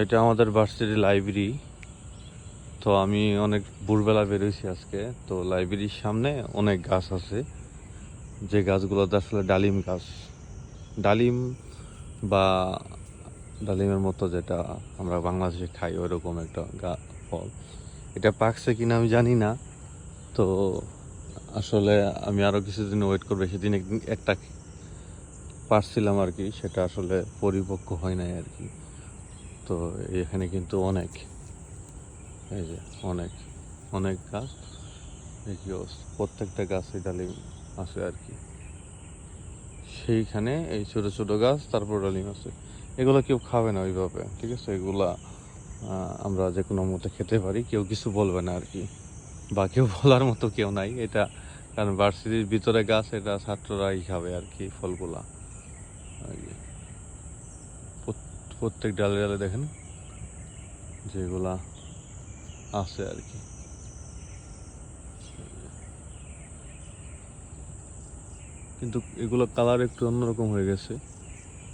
এটা আমাদের varsity library. তো আমি অনেক ভোরবেলা বেরোইছি আজকে। তো লাইব্রেরির সামনে অনেক গাছ আছে, যে গাছগুলোতে আসলে ডালিম গাছ, ডালিম বা ডালিমের মতো যেটা আমরা বাংলাদেশে খাই ওইরকম একটা ফল। এটা পাকছে কিনা আমি জানি না। তো আসলে আমি আরও কিছুদিন ওয়েট করবো। সেদিন একদিন একটা পারছিলাম আর কি, সেটা আসলে পরিপক্ক হয় নাই আর কি। তো এখানে কিন্তু অনেক, এই যে অনেক অনেক গাছ, এই কি অবস্থা, প্রত্যেকটা গাছে ডালিম আছে আর কি। সেইখানে এই ছোট ছোট গাছ, তারপর ডালিম আছে। এগুলো কেউ খাবে না ওইভাবে, ঠিক আছে? এগুলা আমরা যে কোনো মতে খেতে পারি, কেউ কিছু বলবে না আর কি, বা কেউ বলার মতো কেউ নাই এটা। কারণ ভার্সিটির ভিতরে গাছ, এটা ছাত্ররাই খাবে আর কি ফলগুলা। আর কি প্রত্যেক ডালে ডালে দেখেন যেগুলা আছে আর কি। কিন্তু এগুলো কালার একটু অন্যরকম হয়ে গেছে।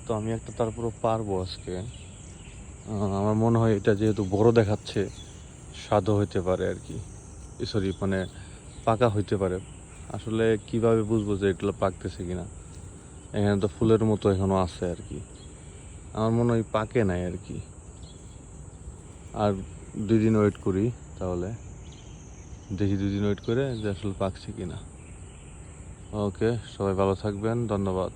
তো আমি একটা তারপরও পারবো আজকে। আমার মনে হয় এটা যেহেতু বড় দেখাচ্ছে, স্বাদও হইতে পারে আর কি। সরি, মানে পাকা হইতে পারে। আসলে কিভাবে বুঝবো যে এগুলো পাকতেছে কিনা? এখানে তো ফুলের মতো এখনো আছে আর কি। আমার মনে হয় পাকে নাই আর কি। আর 2 দিন ওয়েট করি, তাহলে দেখি 2 দিন ওয়েট করে যে আসলে পাকছে কিনা। ওকে, সবাই ভালো থাকবেন, ধন্যবাদ।